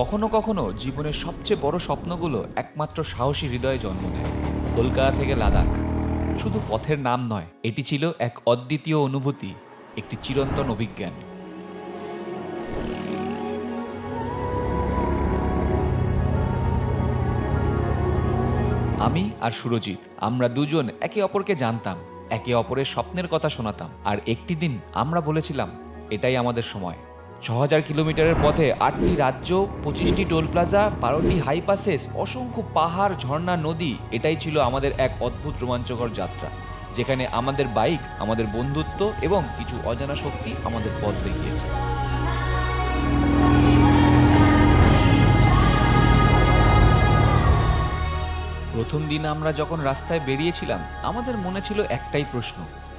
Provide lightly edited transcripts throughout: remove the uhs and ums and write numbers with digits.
কখনো কখনো জীবনের সবচেয়ে বড় স্বপ্নগুলো একমাত্র সাহসী হৃদয়ে জন্ম নেয়। কলকাতা থেকে লাদাখ শুধু পথের নাম নয়, এটি ছিল এক অদ্বিতীয় অনুভূতি, একটি চিরন্তন অভিজ্ঞান। আমি আর সুরজিৎ, আমরা দুজন একে অপরকে জানতাম, একে অপরের স্বপ্নের কথা শোনাতাম। আর একটি দিন আমরা বলেছিলাম, এটাই আমাদের সময়। ৬০০০ কিলোমিটারের পথে ৮টি রাজ্য, ২৫টি টোল প্লাজা, ১২টি হাইপাসেস, অসংখ্য পাহাড়, ঝর্ণা, নদী। এটাই ছিল আমাদের এক অদ্ভুত রোমাঞ্চকর যাত্রা, যেখানে আমাদের বাইক, আমাদের বন্ধুত্ব এবং কিছু অজানা শক্তি আমাদের পথ দেখিয়েছে। প্রথম দিন আমরা যখন রাস্তায় বেরিয়েছিলাম, আমাদের মনে ছিল একটাই প্রশ্ন,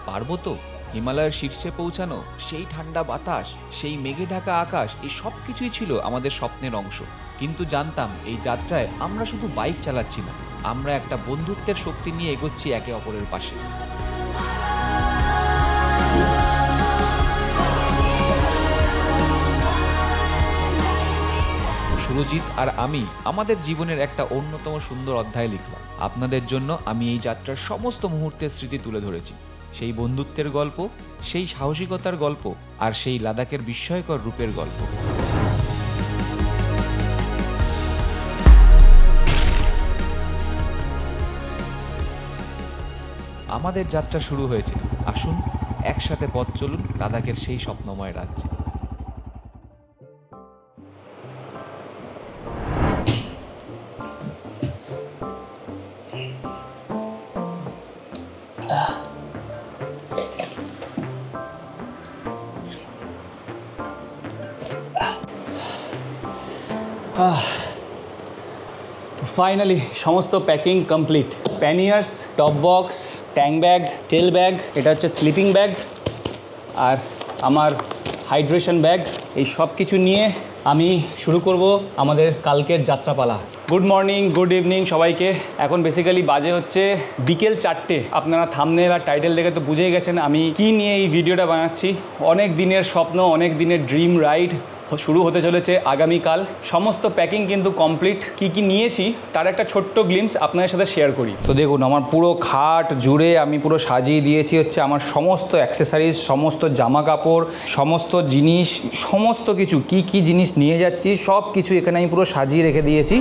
পারবো তো? হিমালয়ের শীর্ষে পৌঁছানো, সেই ঠান্ডা বাতাস, সেই মেঘে ঢাকা আকাশ, এই সব কিছুই ছিল আমাদের স্বপ্নের অংশ। কিন্তু জানতাম, এই যাত্রায় আমরা শুধু বাইক চালাচ্ছি না, আমরা একটা বন্ধুত্বের শক্তি নিয়ে এগোচ্ছি একে অপরের পাশে। সুরজিৎ আর আমি আমাদের জীবনের একটা অন্যতম সুন্দর অধ্যায় লিখলাম। আপনাদের জন্য আমি এই যাত্রার সমস্ত মুহূর্তের স্মৃতি তুলে ধরেছি। সেই বন্ধুত্বের গল্প, সেই সাহসিকতার গল্প, আর সেই লাদাখের বিস্ময়কর রূপের গল্প। আমাদের যাত্রা শুরু হয়েছে। আসুন একসাথে পথ চলুন লাদাখের সেই স্বপ্নময় রাজ্যে। ফাইনালি সমস্ত packing complete. Panniers, top box, tank bag, tail bag, এটা হচ্ছে স্লিপিং ব্যাগ, আর আমার হাইড্রেশন ব্যাগ। এই সব কিছু নিয়ে আমি শুরু করব আমাদের কালকের যাত্রাপালা। গুড মর্নিং, গুড ইভিনিং সবাইকে। এখন বেসিক্যালি বাজে হচ্ছে বিকেল 4টে। আপনারা থাম্বনেল আর টাইটেল দেখে তো বুঝেই গেছেন আমি কি নিয়ে এই ভিডিওটা বানাচ্ছি। অনেক দিনের স্বপ্ন, অনেক দিনের ড্রিম রাইড শুরু হতে চলেছে আগামীকাল। সমস্ত প্যাকিং কিন্তু কমপ্লিট। কি কি নিয়েছি তার একটা ছোট্ট গ্লিম্পস আপনাদের সাথে শেয়ার করি। তো দেখুন, আমার পুরো খাট জুড়ে আমি পুরো সাজিয়ে দিয়েছি হচ্ছে আমার সমস্ত অ্যাক্সেসরিজ, সমস্ত জামা কাপড়, সমস্ত জিনিস, সমস্ত কিছু কি কি জিনিস নিয়ে যাচ্ছি সব কিছু এখানে আমি পুরো সাজিয়ে রেখে দিয়েছি।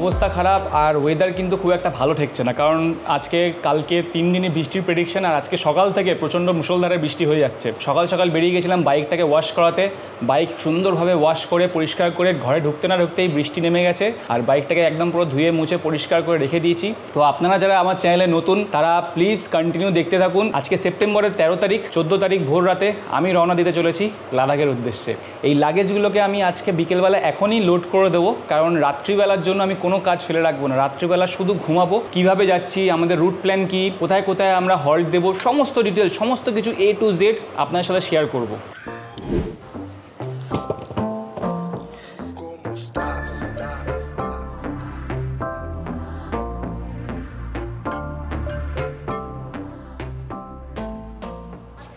অবস্থা খারাপ আর ওয়েদার কিন্তু খুব একটা ভালো ঠেকছে না, কারণ আজকে কালকে 3 দিনে বৃষ্টির প্রেডিকশন, আর আজকে সকাল থেকে প্রচণ্ড মুষলধারে বৃষ্টি হয়ে যাচ্ছে। সকাল সকাল বেরিয়ে গেছিলাম বাইকটাকে ওয়াশ করাতে। বাইক সুন্দরভাবে ওয়াশ করে পরিষ্কার করে ঘরে ঢুকতে না ঢুকতেই বৃষ্টি নেমে গেছে, আর বাইকটাকে একদম পুরো ধুয়ে মুছে পরিষ্কার করে রেখে দিয়েছি। তো আপনারা যারা আমার চ্যানেলে নতুন তারা প্লিজ কন্টিনিউ দেখতে থাকুন। আজকে সেপ্টেম্বরের 13 তারিখ, 14 তারিখ ভোর রাতে আমি রওনা দিতে চলেছি লাদাখের উদ্দেশ্যে। এই লাগেজগুলোকে আমি আজকে বিকেলবেলা এখনই লোড করে দেবো, কারণ রাত্রিবেলার জন্য আমি কোনো কাজ ফেলে রাখবো না। রাত্রিবেলা শুধু ঘুমাবো, কিভাবে যাচ্ছি, আমাদের রুট প্ল্যান কি, কোথায় কোথায় আমরা হল্ট দেবো, সমস্ত ডিটেলস, সমস্ত কিছু A to Z আপনার সাথে শেয়ার করব।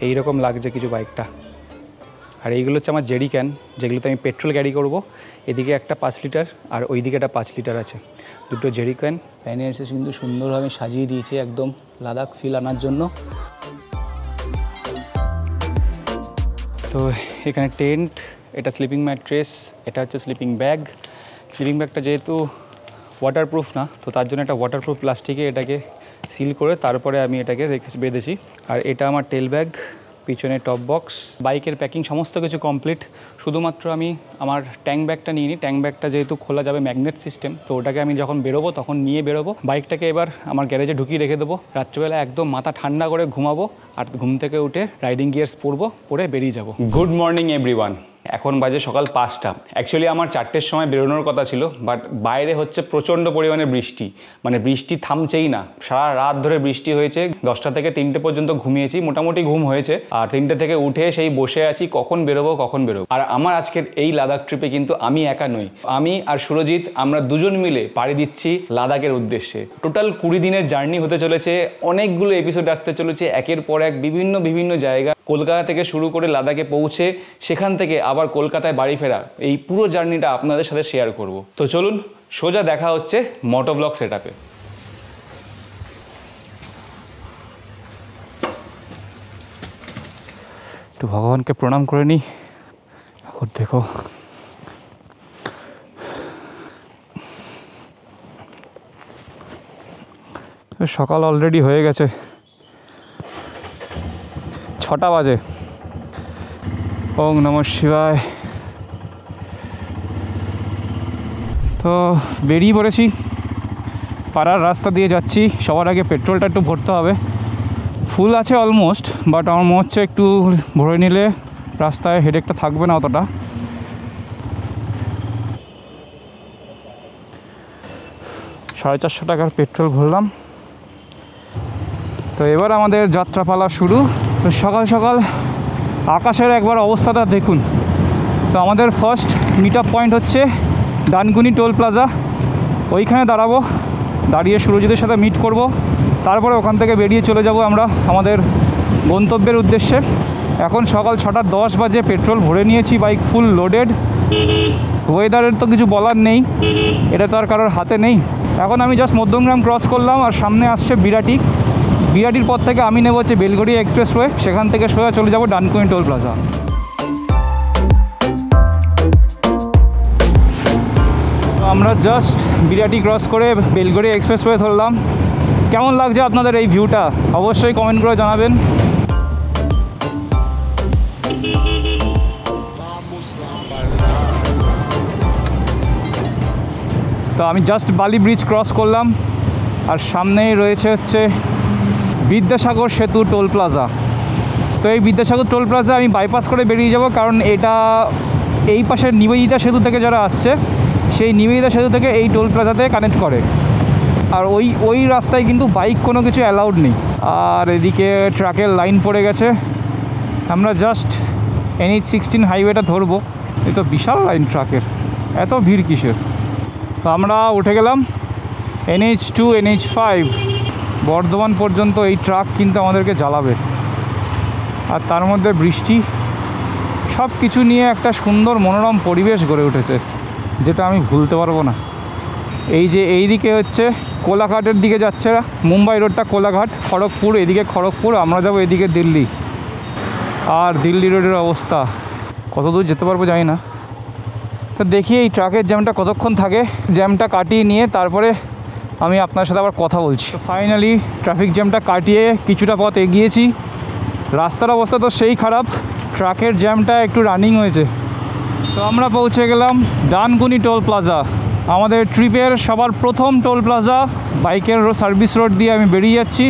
এইরকম লাগছে কিছু বাইকটা। আর এইগুলো হচ্ছে আমার জেরি ক্যান, যেগুলোতে আমি পেট্রোল ক্যারি করব। এদিকে একটা 5 লিটার আর ওইদিকে একটা 5 লিটার আছে, দুটো জেরি ক্যান। প্যানিয়ার্সে কিন্তু সুন্দরভাবে সাজিয়ে দিয়েছে একদম লাদাখ ফিল আনার জন্য। তো এখানে টেন্ট, এটা স্লিপিং ম্যাট্রেস, এটা হচ্ছে স্লিপিং ব্যাগ। স্লিপিং ব্যাগটা যেহেতু ওয়াটারপ্রুফ না, তো তার জন্য একটা ওয়াটারপ্রুফ প্লাস্টিকে এটাকে সিল করে তারপরে আমি এটাকে বেঁধেছি। আর এটা আমার টেল ব্যাগ, পিছনে টপ বক্স। বাইকের প্যাকিং সমস্ত কিছু কমপ্লিট, শুধুমাত্র আমি আমার ট্যাঙ্ক ব্যাগটা নিয়ে নিই। ট্যাঙ্ক ব্যাগটা যেহেতু খোলা যাবে ম্যাগনেট সিস্টেম, তো ওটাকে আমি যখন বেরোবো তখন নিয়ে বেরোবো। বাইকটাকে এবার আমার গ্যারেজে ঢুকিয়ে রেখে দেবো। রাত্রিবেলা একদম মাথা ঠান্ডা করে ঘুমাবো, আর ঘুম থেকে উঠে রাইডিং গিয়ার্স পরবো, পরে বেরিয়ে যাবো। Good morning everyone. এখন বাজে সকাল 5টা। অ্যাকচুয়ালি আমার 4টের সময় বেরোনোর কথা ছিল, বাট বাইরে হচ্ছে প্রচণ্ড পরিমাণে বৃষ্টি, মানে বৃষ্টি থামছেই না। সারা রাত ধরে বৃষ্টি হয়েছে, 10টা থেকে 3টে পর্যন্ত ঘুমিয়েছি, মোটামুটি ঘুম হয়েছে। আর 3টে থেকে উঠে সেই বসে আছি কখন বেরোবো। আর আমার আজকের এই লাদাখ ট্রিপে কিন্তু আমি একা নই, আমি আর সুরজিৎ আমরা দুজন মিলে পাড়ি দিচ্ছি লাদাখের উদ্দেশ্যে। টোটাল 20 দিনের জার্নি হতে চলেছে, অনেকগুলো এপিসোড আসতে চলেছে একের পর এক, বিভিন্ন জায়গা, কলকাতা থেকে শুরু করে লাদাখে পৌঁছে সেখান থেকে আবার কলকাতায় বাড়ি ফেরা, এই পুরো জার্নিটা আপনাদের সাথে শেয়ার করব। তো চলুন সোজা দেখা হচ্ছে মোটোব্লগ সেটআপে। একটু ভগবানকে প্রণাম করে নিই। এখন দেখো সকাল অলরেডি হয়ে গেছে, 6টা বাজে। ওং নমঃ শিবায়। তো বেরিয়ে পড়েছি, পাড়ার রাস্তা দিয়ে যাচ্ছি। সবার আগে পেট্রোলটা একটু ভরতে হবে, ফুল আছে অলমোস্ট, বাট আমার মনে হচ্ছে একটু ভরে নিলে রাস্তায় হেডেকটা থাকবে না অতটা। $450 টাকার পেট্রোল ভরলাম। তো এবার আমাদের যাত্রাপালা শুরু। তো সকাল সকাল আকাশের একবার অবস্থাটা দেখুন। তো আমাদের ফার্স্ট মিট আপ পয়েন্ট হচ্ছে ডানকুনি টোল প্লাজা, ওইখানে দাঁড়াবো, দাঁড়িয়ে সুরজিতের সাথে মিট করব। তারপরে ওখান থেকে বেরিয়ে চলে যাব আমরা আমাদের গন্তব্যের উদ্দেশ্যে। এখন সকাল 6:10 বাজে, পেট্রোল ভরে নিয়েছি, বাইক ফুল লোডেড। ওয়েদারের তো কিছু বলার নেই, এটা তো আর কারোর হাতে নেই। এখন আমি জাস্ট মধ্যমগ্রাম ক্রস করলাম, আর সামনে আসছে বিরাটির পর থেকে আমি নেব হচ্ছে বেলগড়িয়া এক্সপ্রেসওয়ে, সেখান থেকে সোজা চলে যাব ডানকুনি টোল প্লাজা। তো আমরা জাস্ট বিরাটি ক্রস করে বেলগড়িয়া এক্সপ্রেসওয়ে ধরলাম। কেমন লাগছে আপনাদের এই ভিউটা অবশ্যই কমেন্ট করে জানাবেন। তো আমি জাস্ট বালি ব্রিজ ক্রস করলাম, আর সামনেই রয়েছে হচ্ছে বিদ্যাসাগর সেতু টোল প্লাজা। তো এই বিদ্যাসাগর টোল প্লাজা আমি বাইপাস করে বেরিয়ে যাব, কারণ এটা এই পাশের নিবেদিতা সেতু থেকে যারা আসছে, সেই নিবেদিতা সেতু থেকে এই টোল প্লাজাতে কানেক্ট করে। আর ওই রাস্তায় কিন্তু বাইক কোনো কিছু অ্যালাউড নেই। আর এদিকে ট্রাকের লাইন পড়ে গেছে। আমরা জাস্ট NH-16 হাইওয়েটা ধরবো। এই তো বিশাল লাইন ট্রাকের, এত ভিড় কিসের। তো আমরা উঠে গেলাম NH2 NH5 বর্ধমান পর্যন্ত। এই ট্রাক কিন্তু আমাদেরকে জ্বালাবে, আর তার মধ্যে বৃষ্টি, সব কিছু নিয়ে একটা সুন্দর মনোরম পরিবেশ গড়ে উঠেছে, যেটা আমি ভুলতে পারবো না। এই যে এই দিকে হচ্ছে কোলাঘাটের দিকে যাচ্ছে মুম্বাই রোডটা, কোলাঘাট খড়গপুর, এদিকে খড়গপুর, আমরা যাবো এদিকে দিল্লি। আর দিল্লি রোডের অবস্থা কত দূর যেতে পারবো জানি না। তো দেখি এই ট্রাকের জ্যামটা কতক্ষণ থাকে, জ্যামটা কাটিয়ে নিয়ে তারপরে আমি আপনার সাথে আবার কথা বলছি। তো ফাইনালি ট্রাফিক জ্যামটা কাটিয়ে কিছুটা পথ এগিয়েছি। রাস্তার অবস্থা তো সেই খারাপ, ট্রাকের জ্যামটা একটু রানিং হয়েছে। তো আমরা পৌঁছে গেলাম ডানকুনি টোল প্লাজা, আমাদের ট্রিপের সবার প্রথম টোল প্লাজা। বাইকের সার্ভিস রোড দিয়ে আমি বেরিয়ে যাচ্ছি।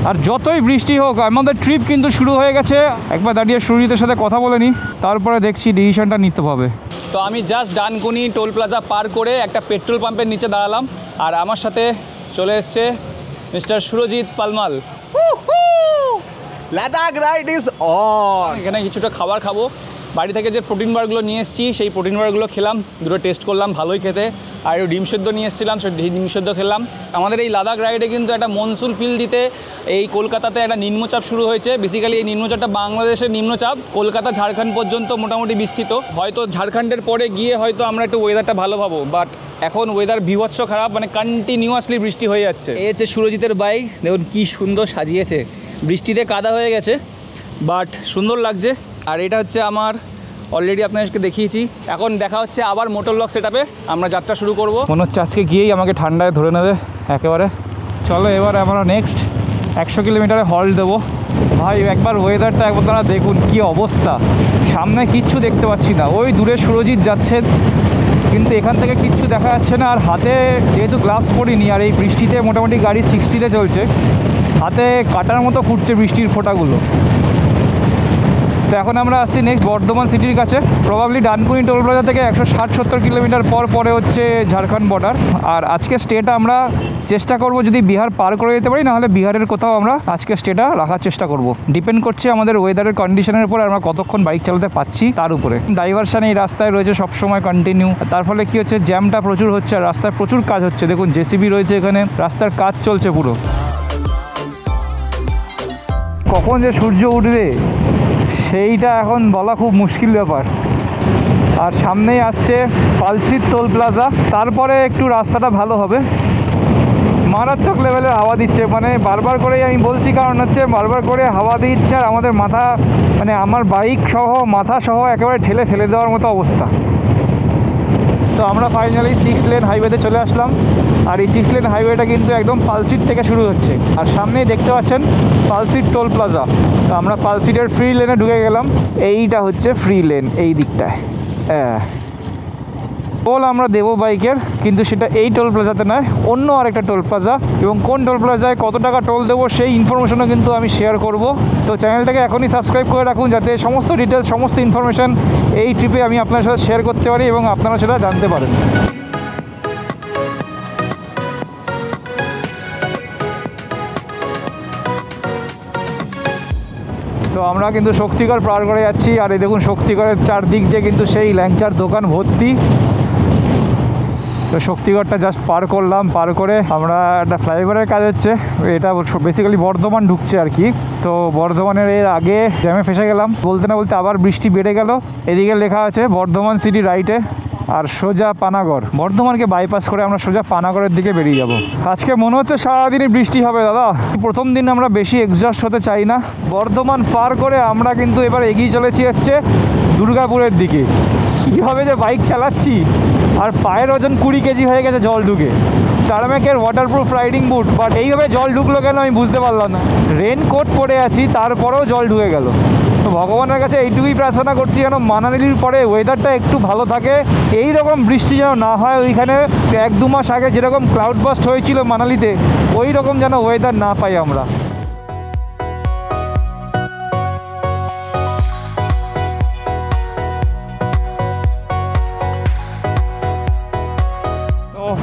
আর যতই বৃষ্টি হোক, আমাদের ট্রিপ কিন্তু শুরু হয়ে গেছে। একবার দাঁড়িয়ে সুরজিতের সাথে কথা বলে নিই, তারপরে দেখছি ডিসিশনটা নিতে হবে। তো আমি জাস্ট ডানকুনি টোল প্লাজা পার করে একটা পেট্রোল পাম্পের নিচে দাঁড়ালাম, আর আমার সাথে চলে এসছে mister Surajit Palmal. Ladakh ride is on. এখানে কিছুটা খাবার খাবো, বাড়ি থেকে যে প্রোটিন বারগুলো নিয়ে এসেছি সেই প্রোটিন বারগুলো খেলাম, দুটো টেস্ট করলাম, ভালোই খেতে। আর একটু ডিম সেদ্ধ নিয়ে এসেছিলাম, সেই ডিম সেদ্ধ খেলাম। আমাদের এই লাদাখ রাইডে কিন্তু একটা মনসুন ফিল দিতে এই কলকাতাতে একটা নিম্নচাপ শুরু হয়েছে। বেসিক্যালি এই নিম্নচাপটা বাংলাদেশের নিম্নচাপ, কলকাতা ঝাড়খণ্ড পর্যন্ত মোটামুটি বিস্তৃত। হয়তো ঝাড়খণ্ডের পরে গিয়ে হয়তো আমরা একটু ওয়েদারটা ভালো পাবো, বাট এখন ওয়েদার বিভৎস খারাপ, মানে কন্টিনিউয়াসলি বৃষ্টি হয়ে যাচ্ছে। এই হচ্ছে সুরজিতের বাইক, দেখুন কী সুন্দর সাজিয়েছে, বৃষ্টিতে কাদা হয়ে গেছে বাট সুন্দর লাগছে। আর এটা হচ্ছে আমার, অলরেডি আপনাদেরকে দেখিয়েছি। এখন দেখা হচ্ছে আবার মোটোব্লগ সেটআপে, আমরা যাত্রা শুরু করব। মনে হচ্ছে আজকে গিয়েই আমাকে ঠান্ডায় ধরে নেবে একেবারে। চলো এবার আমরা নেক্সট 100 কিলোমিটারে হল্ট দেবো। ভাই একবার ওয়েদারটা একবার তারা দেখুন কী অবস্থা, সামনে কিচ্ছু দেখতে পাচ্ছি না। ওই দূরে সুরজিৎ যাচ্ছে, কিন্তু এখান থেকে কিচ্ছু দেখা যাচ্ছে না। আর হাতে যেহেতু গ্লাভস পরিনি, আর এই বৃষ্টিতে মোটামুটি গাড়ি 60-তে চলছে, হাতে কাটার মতো ফুটছে বৃষ্টির ফোঁটাগুলো। তো এখন আমরা আসছি নেক্সট বর্ধমান সিটির কাছে। প্রবাবলি ডানকুনি টোল প্লাজা থেকে 160-70 কিলোমিটার পরে হচ্ছে ঝাড়খণ্ড বর্ডার। আর আজকে স্টেটা আমরা চেষ্টা করব যদি বিহার পার করে যেতে পারি, নাহলে বিহারের কোথাও আমরা আজকে স্টেটা রাখার চেষ্টা করব। ডিপেন্ড করছে আমাদের ওয়েদারের কন্ডিশনের উপর, আমরা কতক্ষণ বাইক চালাতে পাচ্ছি তার উপরে। ডাইভারশন এই রাস্তায় রয়েছে সবসময় কন্টিনিউ, তার ফলে কী হচ্ছে, জ্যামটা প্রচুর হচ্ছে আর রাস্তায় প্রচুর কাজ হচ্ছে। দেখুন জেসিবি রয়েছে এখানে, রাস্তার কাজ চলছে পুরো। কখন যে সূর্য উঠবে সেইটা এখন বলা খুব মুশকিল ব্যাপার। আর সামনেই আসছে পালসির টোল প্লাজা, তারপরে একটু রাস্তাটা ভালো হবে। মারাত্মক লেভেলের হাওয়া দিচ্ছে, মানে বারবার করেই আমি বলছি, কারণ হচ্ছে বারবার করে হাওয়া দিচ্ছে আর আমাদের মাথা, মানে আমার বাইক সহ মাথা সহ একেবারে ঠেলে ফেলে দেওয়ার মতো অবস্থা। তো আমরা ফাইনালি 6 লেন হাইওয়েতে চলে আসলাম। আর এই 6 লেন হাইওয়েটা কিন্তু একদম পালসিট থেকে শুরু হচ্ছে, আর সামনেই দেখতে পাচ্ছেন পালসিট টোল প্লাজা। তো আমরা পালসিটের ফ্রি লেনে ঢুকে গেলাম। এইটা হচ্ছে ফ্রি লেন, এই দিকটায়। হ্যাঁ, টোল আমরা দেবো বাইকের, কিন্তু সেটা এই টোল প্লাজাতে নয়, অন্য আরেকটা টোল প্লাজা। এবং কোন টোল প্লাজায় কত টাকা টোল দেবো সেই ইনফরমেশনও কিন্তু আমি শেয়ার করব। তো চ্যানেলটাকে এখনই সাবস্ক্রাইব করে রাখুন, যাতে সমস্ত ডিটেলস, সমস্ত ইনফরমেশন এই ট্রিপে আমি আপনার সাথে শেয়ার করতে পারি এবং আপনারা সেটা জানতে পারেন। তো আমরা কিন্তু শক্তিগড় পার করে যাচ্ছি। আর এই দেখুন শক্তিগড়ের চারদিক দিয়ে কিন্তু সেই ল্যাংচার দোকান ভর্তি। তো শক্তিগড়টা জাস্ট পার করলাম, পার করে আমরা একটা ফ্লাইওভারের কাজ হচ্ছে, এটা বেসিক্যালি বর্ধমান ঢুকছে আর কি। তো বর্ধমানের এর আগে জ্যামে ফেসে গেলাম, বলতে না বলতে আবার বৃষ্টি বেড়ে গেল। এদিকে লেখা আছে বর্ধমান সিটি রাইটে, আর সোজা পানাগড়। বর্ধমানকে বাইপাস করে আমরা সোজা পানাগড়ের দিকে বেরিয়ে যাব। আজকে মনে হচ্ছে সারাদিনই বৃষ্টি হবে দাদা। প্রথম দিন আমরা বেশি এক্সজস্ট হতে চাই না। বর্ধমান পার করে আমরা কিন্তু এবার এগিয়ে চলেছি হচ্ছে দুর্গাপুরের দিকে। কীভাবে যে বাইক চালাচ্ছি, আর পায়ের ওজন 20 কেজি হয়ে গেছে জল ঢুকে। টার্মেকের ওয়াটারপ্রুফ রাইডিং বুট, বাট এইভাবে জল ঢুকলো কেন আমি বুঝতে পারলাম না। রেনকোট পরে আছি, তারপরেও জল ঢুকে গেল। তো ভগবানের কাছে এইটুকুই প্রার্থনা করছি যেন মানালির পরে ওয়েদারটা একটু ভালো থাকে, এই রকম বৃষ্টি যেন না হয়। ওইখানে 1-2 মাস আগে যেরকম ক্লাউড বাস্ট হয়েছিল মানালিতে, ওই রকম যেন ওয়েদার না পাই আমরা।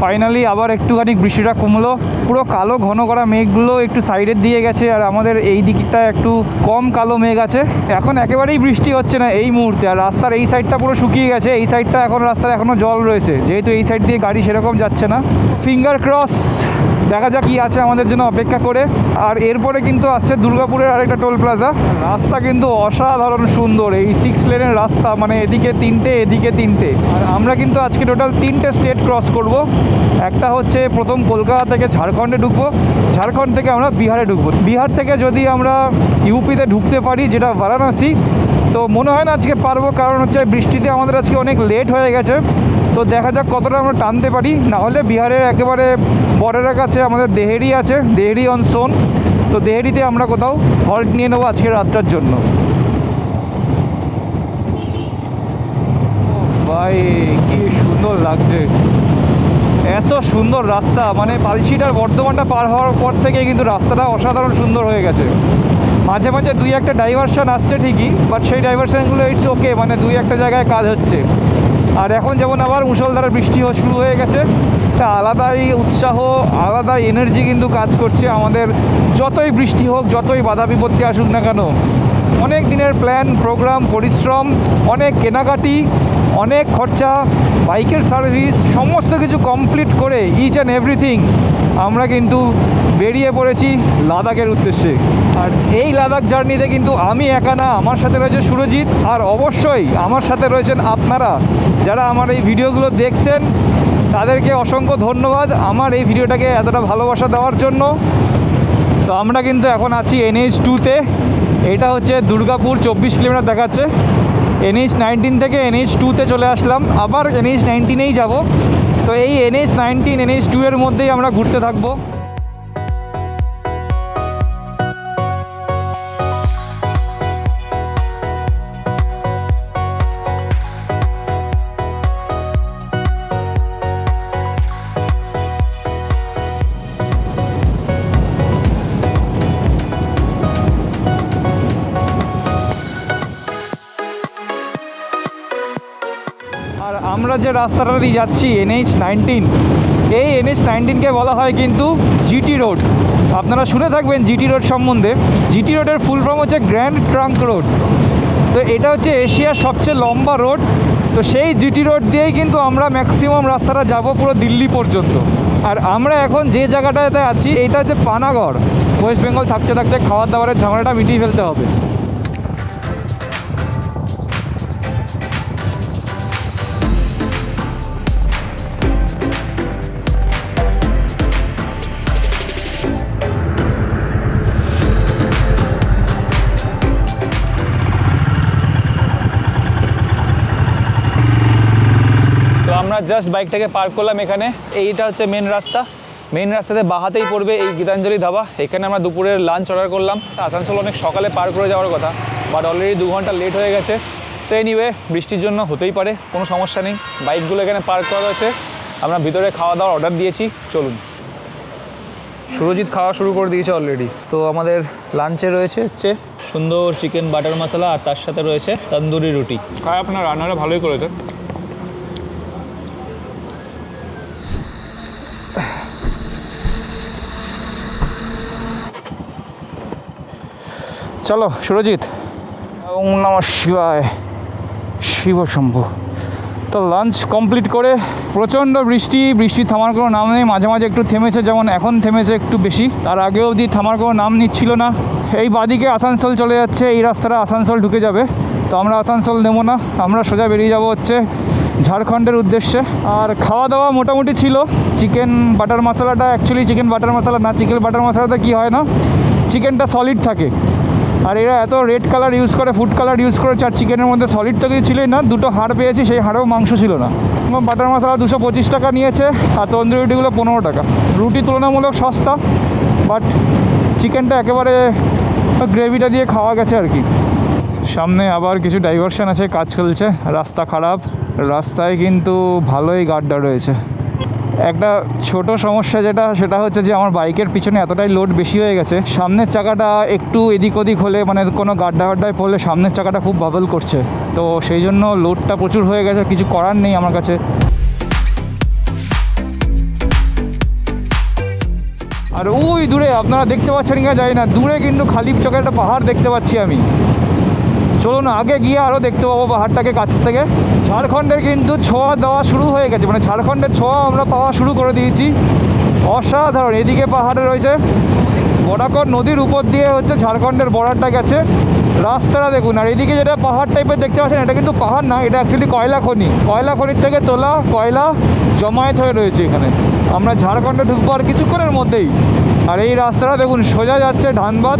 ফাইনালি আবার একটুখানি বৃষ্টিটা কমলো, পুরো কালো ঘন করা মেঘগুলো একটু সাইডের দিয়ে গেছে, আর আমাদের এই দিকটা একটু কম কালো মেঘ আছে। এখন একেবারেই বৃষ্টি হচ্ছে না এই মুহূর্তে, আর রাস্তার এই সাইডটা পুরো শুকিয়ে গেছে। এই সাইডটা এখন রাস্তায় এখনও জল রয়েছে, যেহেতু এই সাইড দিয়ে গাড়ি সেরকম যাচ্ছে না। ফিঙ্গার ক্রস, দেখা যাক কি আছে আমাদের জন্য অপেক্ষা করে। আর এরপরে কিন্তু আসছে দুর্গাপুরের আরেকটা টোল প্লাজা। রাস্তা কিন্তু অসাধারণ সুন্দর, এই 6 লেনের রাস্তা, মানে এদিকে 3টে এদিকে 3টে। আর আমরা কিন্তু আজকে টোটাল 3টে স্টেট ক্রস করব। একটা হচ্ছে প্রথম কলকাতা থেকে ঝাড়খণ্ডে ঢুকবো, ঝাড়খণ্ড থেকে আমরা বিহারে ঢুকবো। বিহার থেকে যদি আমরা ইউপিতে ঢুকতে পারি, যেটা বারাণসী, তো মনে হয় না আজকে পারবো, কারণ হচ্ছে বৃষ্টিতে আমাদের আজকে অনেক লেট হয়ে গেছে। তো দেখা যাক কতটা আমরা টানতে পারি। না হলে বিহারের একেবারে বর্ডারের কাছে আমাদের দেহেরি আছে, দেহেরি অন সোন। তো দেহেরিতে আমরা কোথাও হল্ট নিয়ে নেবো আজকে রাতটার জন্য। ভাই কি সুন্দর লাগছে, এত সুন্দর রাস্তা। মানে পালসিট আর বর্ধমানটা পার হওয়ার পর থেকে কিন্তু রাস্তাটা অসাধারণ সুন্দর হয়ে গেছে। মাঝে মাঝে 2-1টা ডাইভারশন আসছে ঠিকই, বাট সেই ডাইভারশনগুলো ইটস ওকে, মানে 2-1টা জায়গায় কাজ হচ্ছে। আর এখন যেমন আবার মুষলধারে বৃষ্টি শুরু হয়ে গেছে, তা আলাদাই উৎসাহ, আলাদা এনার্জি কিন্তু কাজ করছে আমাদের। যতই বৃষ্টি হোক, যতই বাধা বিপত্তি আসুক না কেন, অনেক দিনের প্ল্যান, প্রোগ্রাম, পরিশ্রম, অনেক কেনাকাটি, অনেক খরচা, বাইকের সার্ভিস, সমস্ত কিছু কমপ্লিট করে ইচ অ্যান্ড এভরিথিং আমরা কিন্তু বেরিয়ে পড়েছি লাদাখের উদ্দেশ্যে। আর এই লাদাখ জার্নিতে কিন্তু আমি একা না, আমার সাথে রয়েছে সুরজিৎ, আর অবশ্যই আমার সাথে রয়েছেন আপনারা যারা আমার এই ভিডিওগুলো দেখছেন। তাদেরকে অসংখ্য ধন্যবাদ আমার এই ভিডিওটাকে এতটা ভালোবাসা দেওয়ার জন্য। তো আমরা কিন্তু এখন আছি NH2-তে। এটা হচ্ছে দুর্গাপুর, 24 কিলোমিটার দেখাচ্ছে। NH19 থেকে NH2-তে চলে আসলাম, আবার NH19-এই যাব। তো এই NH19, NH2 এর মধ্যেই আমরা ঘুরতে থাকবো। যে রাস্তাটা দিয়ে যাচ্ছি NH-19, এই NH-19কে বলা হয় কিন্তু জিটি রোড। আপনারা শুনে থাকবেন জিটি রোড সম্বন্ধে। জিটি রোডের ফুল ফর্ম হচ্ছে গ্র্যান্ড ট্রাঙ্ক রোড। তো এটা হচ্ছে এশিয়ার সবচেয়ে লম্বা রোড। তো সেই জিটি রোড দিয়েই কিন্তু আমরা ম্যাক্সিমাম রাস্তাটা যাব পুরো দিল্লি পর্যন্ত। আর আমরা এখন যে জায়গাটাতে আছি এটা হচ্ছে পানাগড়। ওয়েস্ট বেঙ্গল থাকতে থাকতে খাওয়ার দাওয়ারের ঝামেলাটা মিটিয়ে ফেলতে হবে। তো আমরা জাস্ট বাইকটাকে পার্ক করলাম এখানে। এইটা হচ্ছে মেন রাস্তা। মেন রাস্তাতে বাহাতেই পড়বে এই গীতাঞ্জলি ধাবা। এখানে আমরা দুপুরের লাঞ্চ অর্ডার করলাম। আসানসোল অনেক সকালে পার করে যাওয়ার কথা, বাট অলরেডি 2 ঘন্টা লেট হয়ে গেছে। তো এনিওয়ে, বৃষ্টির জন্য হতেই পারে, কোনো সমস্যা নেই। বাইকগুলো এখানে পার্ক করা রয়েছে। আমরা ভিতরে খাওয়া দাওয়ার অর্ডার দিয়েছি, চলুন। সুরজিৎ খাওয়া শুরু করে দিয়েছে অলরেডি। তো আমাদের লাঞ্চে রয়েছে হচ্ছে সুন্দর চিকেন বাটার মশলা, আর তার সাথে রয়েছে তন্দুরি রুটি। খায় আপনার রান্নাটা ভালোই করেছে। চলো সুরজিৎ। ওম নমঃ শিবায়, শিব শম্ভু। তো লাঞ্চ কমপ্লিট করে প্রচণ্ড বৃষ্টি থামার কোনো নাম নেই। মাঝে মাঝে একটু থেমেছে, যেমন এখন থেমেছে একটু বেশি। তার আগেও অবধি থামার কোনো নাম নিচ্ছিল না। এই বাদিকে আসানসোল চলে যাচ্ছে, এই রাস্তাটা আসানসোল ঢুকে যাবে। তো আমরা আসানসোল নেবো না, আমরা সোজা বেরিয়ে যাব হচ্ছে ঝাড়খণ্ডের উদ্দেশ্যে। আর খাওয়া দাওয়া মোটামুটি ছিল। চিকেন বাটার মশলাটা অ্যাকচুয়ালি চিকেন বাটার মশলা না, চিকেন বাটার মশলাটা কী হয় না, চিকেনটা সলিড থাকে। আর এরা এত রেড কালার ইউজ করে, ফুড কালার ইউজ করে, আর চিকেনের মধ্যে সলিড তো কিছু ছিলই না। 2টো হাড় পেয়েছি, সেই হাড়েও মাংস ছিল না। বাটার মশলা 225 টাকা নিয়েছে, আর তন্দুরি রুটিগুলো 15 টাকা। রুটি তুলনামূলক সস্তা, বাট চিকেনটা একেবারে গ্রেভিটা দিয়ে খাওয়া গেছে আর কি। সামনে আবার কিছু ডাইভারশন আছে, কাজ চলছে, রাস্তা খারাপ। রাস্তায় কিন্তু ভালোই গাড্ডা রয়েছে। একটা ছোট সমস্যা সেটা হচ্ছে যে আমার বাইকের পিছনে এতটাই লোড বেশি হয়ে গেছে, সামনের চাকাটা একটু এদিক ওদিক হলে, মানে কোনো গাড্ডায় পড়লে সামনের চাকাটা খুব বাবল করছে। তো সেই জন্য লোডটা প্রচুর হয়ে গেছে, কিছু করার নেই আমার কাছে। আর ওই দূরে আপনারা দেখতে পাচ্ছেন কিনা জানি না, দূরে কিন্তু খালি চোখে একটা পাহাড় দেখতে পাচ্ছি আমি। চলুন আগে গিয়ে আরও দেখতে পাবো পাহাড়টাকে কাছ থেকে। ঝাড়খণ্ডের কিন্তু ছোঁয়া দেওয়া শুরু হয়ে গেছে, মানে ঝাড়খণ্ডের ছোঁয়া আমরা পাওয়া শুরু করে দিয়েছি। অসাধারণ। এদিকে পাহাড়ে রয়েছে বরাকর নদীর উপর দিয়ে হচ্ছে ঝাড়খণ্ডের বর্ডারটা গেছে। রাস্তাটা দেখুন। আর এদিকে যেটা পাহাড় টাইপের দেখতে পাচ্ছেন, এটা কিন্তু পাহাড় না, এটা অ্যাকচুয়ালি কয়লা খনি। কয়লা খনির থেকে তোলা কয়লা জমায়েত হয়ে রয়েছে এখানে। আমরা ঝাড়খণ্ডে ঢুকবো আর কিছুক্ষণের মধ্যেই। আর এই রাস্তাটা দেখুন সোজা যাচ্ছে ধানবাদ,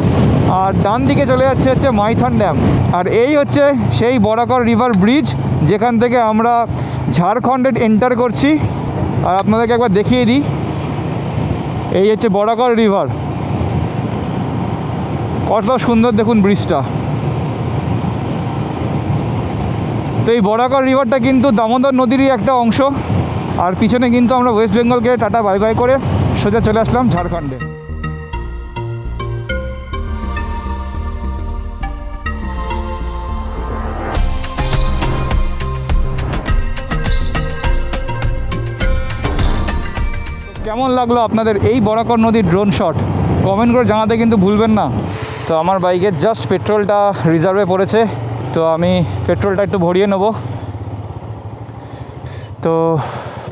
আর ডান দিকে চলে যাচ্ছে হচ্ছে মাইথন ড্যাম। আর এই হচ্ছে সেই বরাকর রিভার ব্রিজ, যেখান থেকে আমরা ঝাড়খণ্ডে এন্টার করছি। আর আপনাদেরকে একবার দেখিয়ে দিই, এই হচ্ছে বরাকর রিভার। কত সুন্দর দেখুন ব্রিজটা। তো এই বরাকর রিভারটা কিন্তু দামোদর নদীরই একটা অংশ। আর পিছনে কিন্তু আমরা ওয়েস্ট বেঙ্গলকে টাটা বাই বাই করে সোজা চলে আসলাম ঝাড়খণ্ডে। কেমন লাগলো আপনাদের এই বরাকর নদীর ড্রোন শট? কমেন্ট করে জানাতে কিন্তু ভুলবেন না। তো আমার বাইকের জাস্ট পেট্রোলটা রিজার্ভে পড়েছে, তো আমি পেট্রোলটা একটু ভরিয়ে নেব। তো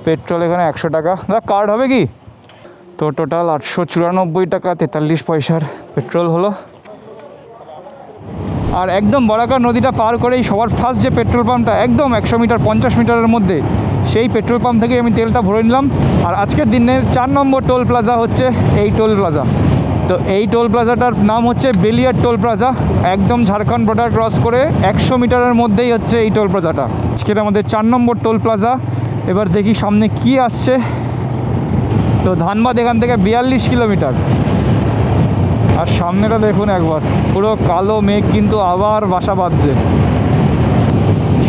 পেট্রোল এখানে 100 টাকা। দাদা কার্ড হবে কি? তো টোটাল 894 টাকা 43 পয়সার পেট্রোল হলো। আর একদম বরাকর নদীটা পার করেই সবার ফার্স্ট যে পেট্রোল পাম্পটা, একদম 100 মিটার 50 মিটারের মধ্যে, সেই পেট্রোল পাম্প থেকে আমি তেলটা ভরে নিলাম। আর আজকের দিনের 4 নম্বর টোল প্লাজা হচ্ছে এই টোল প্লাজা। তো এই টোল প্লাজাটার নাম হচ্ছে বেলিয়ার টোল প্লাজা। একদম ঝাড়খণ্ড বর্ডার ক্রস করে 100 মিটারের মধ্যেই হচ্ছে এই টোল প্লাজাটা। আজকের আমাদের 4 নম্বর টোল প্লাজা। এবার দেখি সামনে কি আসছে। তো ধানবাদ এখান থেকে 42 কিলোমিটার। আর সামনেটা দেখুন একবার, পুরো কালো মেঘ কিন্তু আবার বাসা বাঁধছে।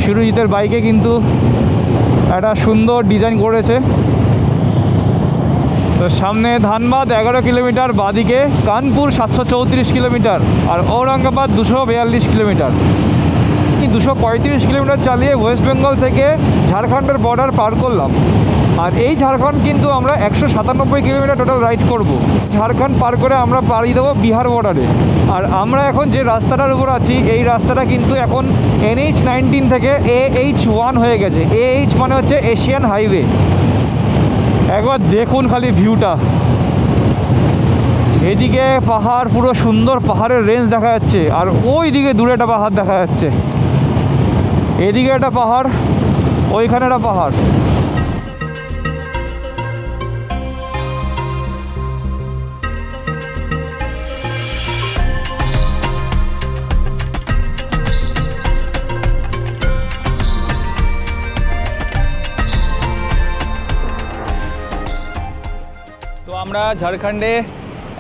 সুরজিতের বাইকে কিন্তু একটা সুন্দর ডিজাইন করেছে। তো সামনে ধানবাদ 11 কিলোমিটার, বাদিকে কানপুর 734 কিলোমিটার, আর ঔরঙ্গাবাদ 242 কিলোমিটার। কি 235 কিলোমিটার চালিয়ে ওয়েস্ট বেঙ্গল থেকে ঝাড়খণ্ডের বর্ডার পার করলাম। আর এই ঝাড়খণ্ড কিন্তু আমরা 197 কিলোমিটার টোটাল রাইড করব। ঝাড়খণ্ড পার করে আমরা পাড়ি দেবো বিহার বর্ডারে। আর আমরা এখন যে রাস্তাটার উপর আছি এই রাস্তাটা কিন্তু এখন NH-19 থেকে AH-1 হয়ে গেছে। AH মানে হচ্ছে এশিয়ান হাইওয়ে। একবার দেখুন খালি ভিউটা, এদিকে পাহাড়, পুরো সুন্দর পাহাড়ের রেঞ্জ দেখা যাচ্ছে, আর ওই দিকে দূরে একটা পাহাড় দেখা যাচ্ছে। এদিকে একটা পাহাড়, ওইখানে একটা পাহাড়। তো আমরা ঝাড়খণ্ডে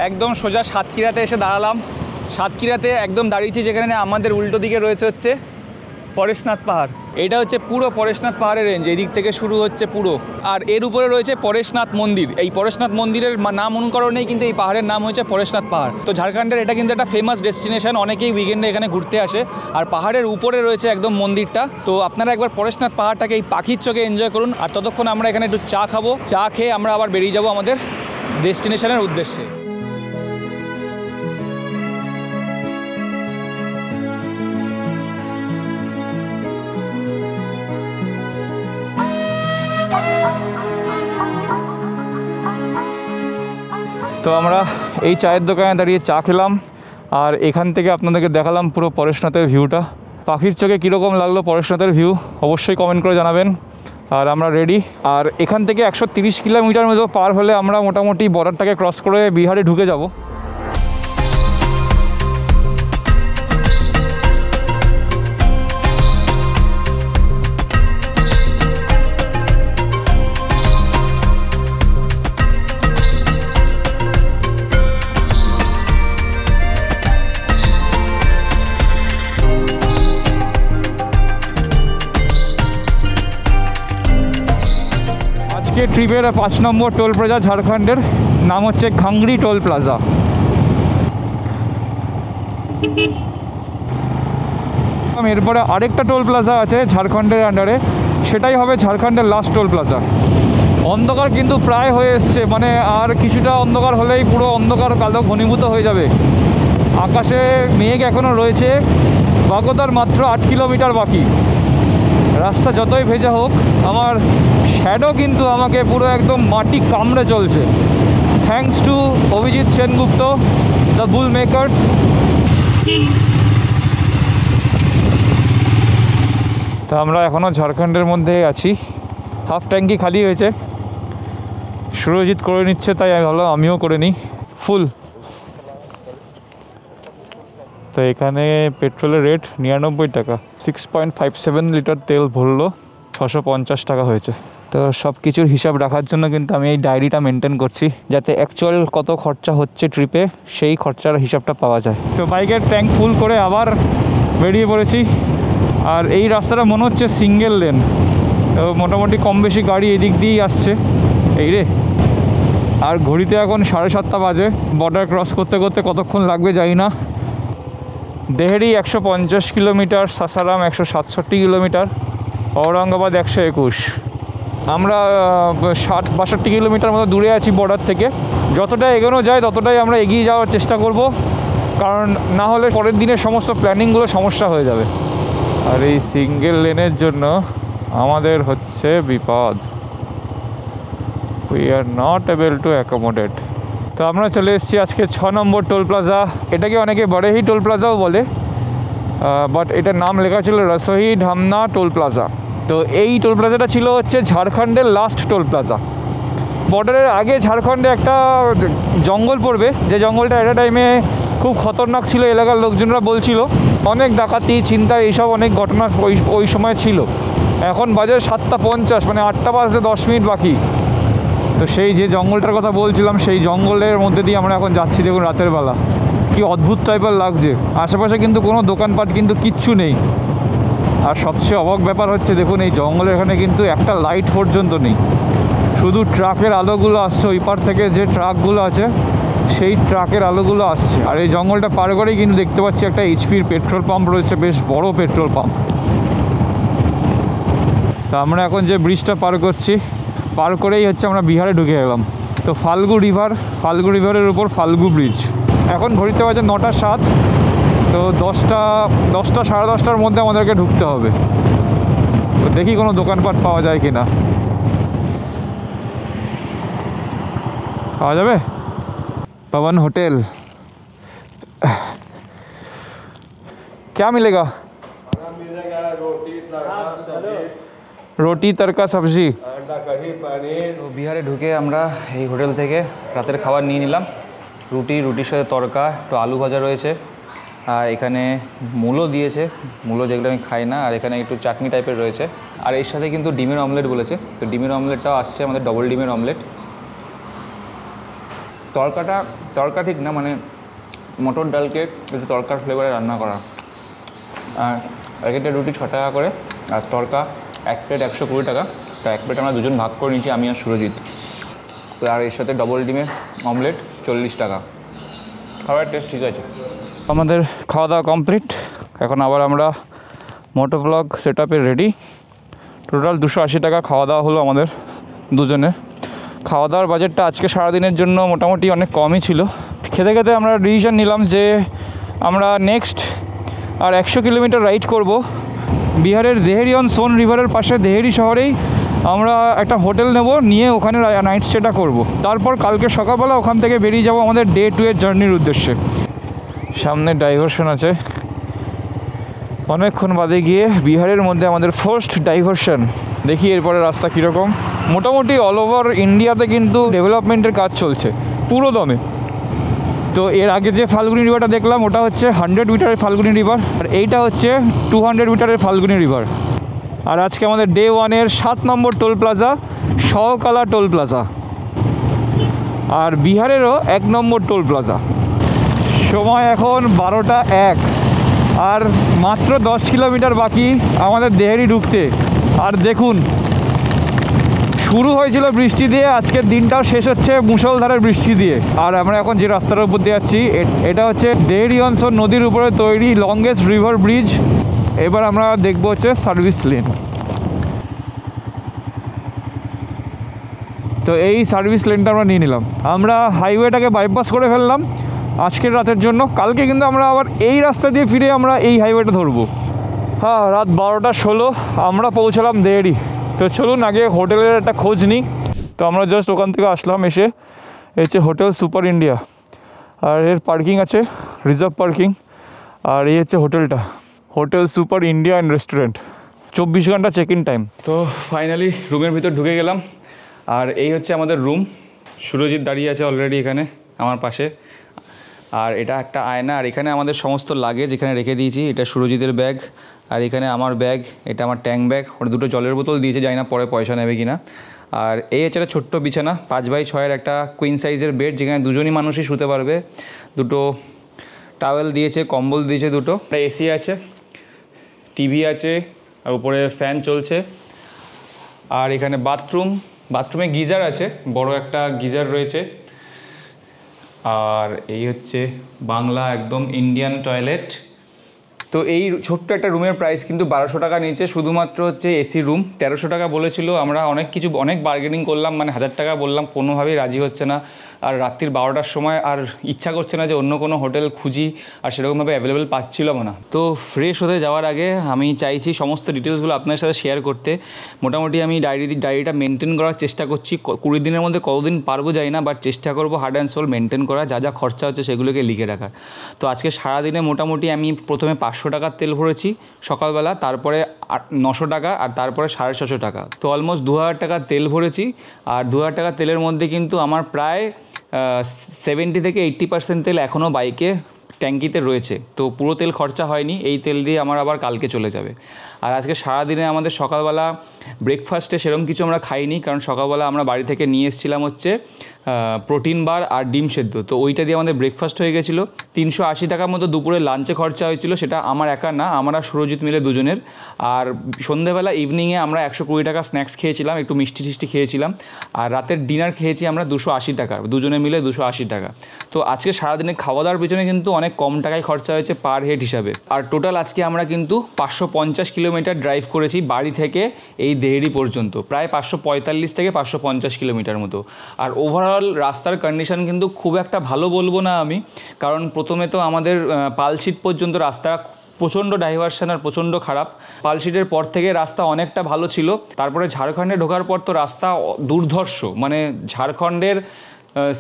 একদম সোজা সাতক্ষীরাতে এসে দাঁড়ালাম। সাতক্ষীরাতে একদম দাঁড়িয়েছি যেখানে আমাদের উল্টো দিকে রয়েছে হচ্ছে পরেশনাথ পাহাড়। এটা হচ্ছে পুরো পরেশনাথ পাহাড়ের রেঞ্জ, এই দিক থেকে শুরু হচ্ছে পুরো। আর এর উপরে রয়েছে পরেশনাথ মন্দির। এই পরেশনাথ মন্দিরের নাম অনুকরণেই কিন্তু এই পাহাড়ের নাম হয়েছে পরেশনাথ পাহাড়। তো ঝাড়খণ্ডের এটা কিন্তু একটা ফেমাস ডেস্টিনেশন, অনেকেই উইকেন্ডে এখানে ঘুরতে আসে। আর পাহাড়ের উপরে রয়েছে একদম মন্দিরটা। তো আপনারা একবার পরেশনাথ পাহাড়টাকে এই পাখির চোখে এনজয় করুন। আর ততক্ষণ আমরা এখানে একটু চা খাবো, চা খেয়ে আমরা আবার বেরিয়ে যাবো আমাদের ডেস্টিনেশনের উদ্দেশ্যে। তো আমরা এই চায়ের দোকানে দাঁড়িয়ে চা খেলাম, আর এখান থেকে আপনাদেরকে দেখালাম পুরো পরেশনাথের ভিউটা। পাখির চোখে কীরকম লাগলো পরেশনাথের ভিউ অবশ্যই কমেন্ট করে জানাবেন। আর আমরা রেডি। আর এখান থেকে 130 কিলোমিটার মতো পার হলে আমরা মোটামুটি বর্ডারটাকে ক্রস করে বিহারে ঢুকে যাব। ট্রিপের 5 নম্বর টোল প্লাজা ঝাড়খণ্ডের নাম হচ্ছে খাংরি টোল প্লাজা। এরপরে আরেকটা টোল প্লাজা আছে ঝাড়খণ্ডের আন্ডারে, সেটাই হবে ঝাড়খণ্ডের লাস্ট টোল প্লাজা। অন্ধকার কিন্তু প্রায় হয়ে এসছে, মানে আর কিছুটা অন্ধকার হলেই পুরো অন্ধকার কালো ঘনীভূত হয়ে যাবে। আকাশে মেঘ এখনও রয়েছে, বাগদার মাত্র 8 কিলোমিটার বাকি। রাস্তা যতই ভেজা হোক আমার শ্যাডো কিন্তু আমাকে পুরো একদম মাটি কামড়ে চলছে। Thanks to Abhijit Sengupta, the bull makers. তো আমরা এখনও ঝাড়খণ্ডের মধ্যে আছি। হাফ ট্যাঙ্কি খালি হয়েছে, সুরজিৎ করে নিচ্ছে, তাই আমি ভাবলাম আমিও করে নিই ফুল। তো এখানে পেট্রোলের রেট 99 টাকা, 6.57 লিটার তেল ভরলো 650 টাকা হয়েছে। তো সব কিছুর হিসাব রাখার জন্য কিন্তু আমি এই ডায়েরিটা মেনটেন করছি, যাতে অ্যাকচুয়াল কত খরচা হচ্ছে ট্রিপে সেই খরচার হিসাবটা পাওয়া যায়। তো বাইকের ট্যাঙ্ক ফুল করে আবার বেরিয়ে পড়েছি। আর এই রাস্তাটা মনে হচ্ছে সিঙ্গেল লেন, তো মোটামুটি কম বেশি গাড়ি এদিক দিয়েই আসছে। এই রে, আর ঘড়িতে এখন 7:30 বাজে। বর্ডার ক্রস করতে করতে কতক্ষণ লাগবে জানি না। Dehri 150 kilometre, Sasaram 167 kilometre, Aurangabad 121। আমরা 60-62 কিলোমিটার মতো দূরে আছি বর্ডার থেকে। যতটা এগোনো যায় ততটাই আমরা এগিয়ে যাওয়ার চেষ্টা করব, কারণ না হলে পরের দিনের সমস্ত প্ল্যানিংগুলো সমস্যা হয়ে যাবে। আর এই সিঙ্গেল লেনের জন্য আমাদের হচ্ছে বিপদ। We are not able to accommodate. তো আমরা চলে এসেছি আজকে 6 নম্বর টোল প্লাজা। এটাকে অনেকে বড়েহি টোল প্লাজাও বলে, বাট এটার নাম লেখা ছিল রসোহি ধামনা টোল প্লাজা। তো এই টোল প্লাজাটা ছিল হচ্ছে ঝাড়খণ্ডের লাস্ট টোল প্লাজা। বর্ডারের আগে ঝাড়খণ্ডে একটা জঙ্গল পড়বে, যে জঙ্গলটা একটা টাইমে খুব খতরনাক ছিল, এলাকার লোকজনরা বলছিল। অনেক ডাকাতি, ছিনতাই, এইসব অনেক ঘটনা ওই সময় ছিল। এখন বাজে 7:50, মানে 8টা বাজতে 10 মিনিট বাকি। তো সেই যে জঙ্গলটার কথা বলছিলাম, সেই জঙ্গলের মধ্যে দিয়ে আমরা এখন যাচ্ছি। দেখুন রাতের বেলা কি অদ্ভুত টাইপের লাগছে। আশেপাশে কিন্তু কোনো দোকানপাট কিন্তু কিচ্ছু নেই। আর সবচেয়ে অবাক ব্যাপার হচ্ছে, দেখুন এই জঙ্গলের এখানে কিন্তু একটা লাইট পর্যন্ত নেই, শুধু ট্রাকের আলোগুলো আসছে। ওই পার থেকে যে ট্রাকগুলো আছে সেই ট্রাকের আলোগুলো আসছে। আর এই জঙ্গলটা পার করেই কিন্তু দেখতে পাচ্ছি একটা এইচপির পেট্রোল পাম্প রয়েছে, বেশ বড় পেট্রোল পাম্প। তো আমরা এখন যে ব্রিজটা পার করছি, পার করেই হচ্ছে আমরা বিহারে ঢুকে গেলাম। তো ফাল্গু রিভারের উপর ফাল্গু ব্রিজ। এখন ঘড়িতে বাজে 9:07। তো 10টা সাড়ে 10টার মধ্যে আমাদেরকে ঢুকতে হবে। তো দেখি কোনো দোকানপাট পাওয়া যায় কি না। পাওয়া যাবে? पवन होटल क्या मिलेगा? रोटी तड़का सब्जी। তো বিহারে ঢুকে আমরা এই হোটেল থেকে রাতের খাবার নিয়ে নিলাম। রুটির সাথে তড়কা, একটু আলু ভাজা রয়েছে, আর এখানে মূলো দিয়েছে, মূলো যেগুলো আমি খাই না, আর এখানে একটু চাটনি টাইপের রয়েছে, আর এর সাথে কিন্তু ডিমের অমলেট বলেছে। তো ডিমের অমলেটটাও আসছে, আমাদের ডবল ডিমের অমলেট। তড়কা ঠিক না, মানে মটর ডালকে একটু তড়কার ফ্লেভারে রান্না করা। আর এক একটা রুটি 6 টাকা করে, আর তড়কা এক প্লেট 120 টাকা। তো এক প্লেট আমরা দুজন ভাগ করে নিচ্ছি, আমি আর সুরজিৎ। তো আর এর সাথে ডবল ডিমের অমলেট 40 টাকা। খাবারের টেস্ট ঠিক আছে। আমাদের খাওয়া দাওয়া কমপ্লিট। এখন আবার আমরা মোটো ব্লগ সেট আপে রেডি। টোটাল 280 টাকা খাওয়া দাওয়া হলো আমাদের দুজনে। খাওয়া দাওয়ার বাজেটটা আজকে সারাদিনের জন্য মোটামুটি অনেক কমই ছিল। খেতে খেতে আমরা ডিসিশন নিলাম যে আমরা নেক্সট আর 100 কিলোমিটার রাইড করব। বিহারের দেহেরি অন সোন রিভারের পাশে দেহেরি শহরেই আমরা একটা হোটেল নেব, নিয়ে ওখানে নাইট স্টেটা করব। তারপর কালকে সকালবেলা ওখান থেকে বেরিয়ে যাব আমাদের ডে 2 এর জার্নির উদ্দেশ্যে। সামনে ডাইভারশন আছে, অনেকক্ষণ বাদে গিয়ে বিহারের মধ্যে আমাদের ফার্স্ট ডাইভারশন। দেখি এরপরে রাস্তা কীরকম। মোটামুটি অল ওভার ইন্ডিয়াতে কিন্তু ডেভেলপমেন্টের কাজ চলছে পুরো দমে। তো এর আগে যে ফাল্গুনি রিভারটা দেখলাম ওটা হচ্ছে 100 মিটারের ফাল্গুনি রিভার, আর এইটা হচ্ছে 200 মিটারের ফাল্গুনি রিভার। আর আজকে আমাদের ডে 1 এর 7 নম্বর টোল প্লাজা সহকালা টোল প্লাজা, আর বিহারেরও 1 নম্বর টোল প্লাজা। সময় এখন 12:01, আর মাত্র 10 কিলোমিটার বাকি আমাদের দেহেরি ঢুকতে। আর দেখুন, শুরু হয়েছিল বৃষ্টি দিয়ে, আজকের দিনটাও শেষ হচ্ছে মুষলধারের বৃষ্টি দিয়ে। আর আমরা এখন যে রাস্তার উপর দিয়ে যাচ্ছি এটা হচ্ছে দেহেরি অন সোন নদীর উপরে তৈরি লংগেস্ট রিভার ব্রিজ। এবার আমরা দেখব হচ্ছে সার্ভিস লেন। তো এই সার্ভিস লেনটা আমরা নিয়ে নিলাম। আমরা হাইওয়েটাকে বাইপাস করে ফেললাম আজকের রাতের জন্য। কালকে কিন্তু আমরা আবার এই রাস্তা দিয়ে ফিরে আমরা এই হাইওয়েটা ধরবো। হ্যাঁ, রাত 12:16 আমরা পৌঁছালাম দেহেরি। তো চলুন আগে হোটেলের একটা খোঁজ নিই। তো আমরা জাস্ট ওখান থেকে আসলাম, এসে হচ্ছে হোটেল সুপার ইন্ডিয়া, আর এর পার্কিং আছে রিজার্ভ পার্কিং। আর এই হচ্ছে হোটেলটা, hotel super India and restaurant, 24 ঘন্টা চেক ইন টাইম। তো ফাইনালি রুমের ভিতর ঢুকে গেলাম, আর এই হচ্ছে আমাদের রুম। সুরজিৎ দাঁড়িয়ে আছে অলরেডি এখানে আমার পাশে, আর এটা একটা আয়না। আর এখানে আমাদের সমস্ত লাগেজ এখানে রেখে দিয়েছি। এটা সুরজিতের ব্যাগ, আর এখানে আমার ব্যাগ, এটা আমার ট্যাঙ্ক ব্যাগ। ওটা দুটো জলের বোতল দিয়েছে, জানি না পরে পয়সা নেবে কি না। আর এই হচ্ছে একটা ছোট্ট বিছানা, 5x6 একটা কুইন সাইজের বেড, যেখানে দুজনই মানুষই শুতে পারবে। দুটো টাওয়েল দিয়েছে, কম্বল দিয়েছে দুটো। একটা এসি আছে, টিভি আছে, আর উপরে ফ্যান চলছে। আর এখানে বাথরুমে গিজার আছে, বড় একটা গিজার রয়েছে। আর এই হচ্ছে বাংলা একদম ইন্ডিয়ান টয়লেট। তো এই ছোট্ট একটা রুমের প্রাইস কিন্তু 1200 টাকা নিচে, শুধুমাত্র হচ্ছে এসি রুম। 1300 টাকা বলেছিল, আমরা অনেক বার্গেনিং করলাম, মানে 1000 টাকা বললাম, কোনোভাবেই রাজি হচ্ছে না। আর রাত্রির 12টার সময় আর ইচ্ছা করছে না যে অন্য কোনো হোটেল খুঁজি, আর সেরকমভাবে অ্যাভেলেবেল পাচ্ছিলাম না। তো ফ্রেশ হতে যাওয়ার আগে আমি চাইছি সমস্ত ডিটেলসগুলো আপনার সাথে শেয়ার করতে। মোটামুটি আমি ডায়েরিটা মেনটেন করার চেষ্টা করছি। 20 দিনের মধ্যে কতদিন পারবো যাই না, বাট চেষ্টা করবো হার্ড অ্যান্ড সোল মেনটেন করা, যা যা খরচা হচ্ছে সেগুলোকে লিখে রাখার। তো আজকে সারাদিনে মোটামুটি আমি প্রথমে 500 টাকার তেল ভরেছি সকালবেলা, তারপরে 900 টাকা, আর তারপরে 650 টাকা। তো অলমোস্ট 2000 টাকার তেল ভরেছি। আর 2000 টাকার তেলের মধ্যে কিন্তু আমার প্রায় 70 থেকে 80% তেল এখনও বাইকে ট্যাঙ্কিতে রয়েছে। তো পুরো তেল খরচা হয়নি, এই তেল দিয়ে আমার আবার কালকে চলে যাবে। আর আজকে সারাদিনে আমাদের সকালবেলা ব্রেকফাস্টে সেরকম কিছু আমরা খাইনি, কারণ সকালবেলা আমরা বাড়ি থেকে নিয়ে এসেছিলাম হচ্ছে প্রোটিন বার আর ডিম সেদ্ধ। তো ওইটা দিয়ে আমাদের ব্রেকফাস্ট হয়ে গেছিলো। 380 টাকার মতো দুপুরে লাঞ্চে খরচা হয়েছিল, সেটা আমার একা না, আমরা সুরজিৎ মিলে দুজনের। আর সন্ধ্যেবেলা ইভিনিংয়ে আমরা 120 টাকা স্ন্যাক্স খেয়েছিলাম, একটু মিষ্টি টিষ্টি খেয়েছিলাম। আর রাতের ডিনার খেয়েছি আমরা 280 টাকা, দুজনে মিলে 280 টাকা। তো আজকে সারাদিনে খাওয়া দাওয়ার পিছনে কিন্তু অনেক কম টাকায় খরচা হয়েছে পার হেড হিসাবে। আর টোটাল আজকে আমরা কিন্তু 550 কিলোমিটার ড্রাইভ করেছি বাড়ি থেকে এই দেহেরি পর্যন্ত, প্রায় 545 থেকে 550 কিলোমিটার মতো। আর ওভারঅল রাস্তার কন্ডিশন কিন্তু খুব একটা ভালো বলবো না আমি, কারণ প্রথমে তো আমাদের পালশিট পর্যন্ত রাস্তা প্রচণ্ড ডাইভারশন আর প্রচণ্ড খারাপ। পালশিটের পর থেকে রাস্তা অনেকটা ভালো ছিল, তারপরে ঝাড়খণ্ডে ঢোকার পর তো রাস্তা দুর্ধর্ষ, মানে ঝাড়খণ্ডের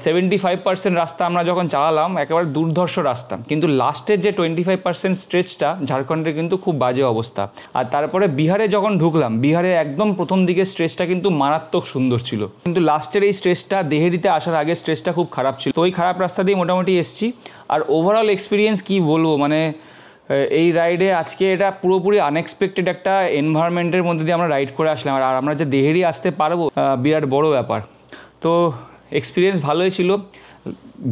75% রাস্তা আমরা যখন চালালাম একেবারে দুর্ধর্ষ রাস্তা, কিন্তু লাস্টের যে 25% স্ট্রেচটা ঝাড়খণ্ডের কিন্তু খুব বাজে অবস্থা। আর তারপরে বিহারে যখন ঢুকলাম, বিহারে একদম প্রথম দিকে স্ট্রেচটা কিন্তু মারাত্মক সুন্দর ছিল, কিন্তু লাস্টের এই স্ট্রেচটা দেহেরিতে আসার আগে স্ট্রেচটা খুব খারাপ ছিল। তো ওই খারাপ রাস্তা দিয়ে মোটামুটি এসছি। আর ওভারঅল এক্সপিরিয়েন্স কী বলবো, মানে এই রাইডে আজকে এটা পুরোপুরি আনএক্সপেক্টেড একটা এনভায়রনমেন্টের মধ্যে দিয়ে আমরা রাইড করে আসলাম। আর আমরা যে দেহেরি আসতে পারবো বিরাট বড় ব্যাপার। তো এক্সপিরিয়েন্স ভালোই ছিল।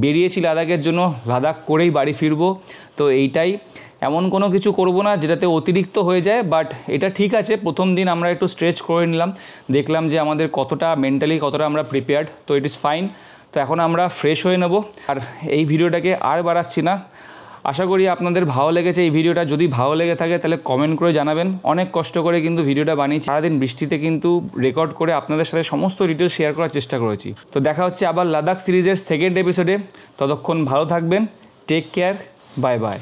বেরিয়েছি লাদাখের জন্য, লাদাখ করেই বাড়ি ফিরবো। তো এইটাই, এমন কোনো কিছু করব না যেটাতে অতিরিক্ত হয়ে যায়, বাট এটা ঠিক আছে। প্রথম দিন আমরা একটু স্ট্রেচ করে নিলাম, দেখলাম যে আমাদের কতটা মেন্টালি কতটা আমরা প্রিপেয়ার্ড, তো ইট ইজ ফাইন। তো এখন আমরা ফ্রেশ হয়ে নেব। আর এই ভিডিওটাকে আর বাড়াচ্ছি না। আশা করি আপনাদের ভালো লেগেছে এই ভিডিওটা। যদি ভালো লেগে থাকে তাহলে কমেন্ট করে জানাবেন। অনেক কষ্ট করে কিন্তু ভিডিওটা বানিয়েছি, সারাদিন বৃষ্টিতে কিন্তু রেকর্ড করে আপনাদের সাথে সমস্ত ডিটেলস শেয়ার করার চেষ্টা করেছি। তো দেখা হচ্ছে আবার লাদাখ সিরিজের সেকেন্ড এপিসোডে। ততক্ষণ ভালো থাকবেন, টেক কেয়ার, বাই বাই।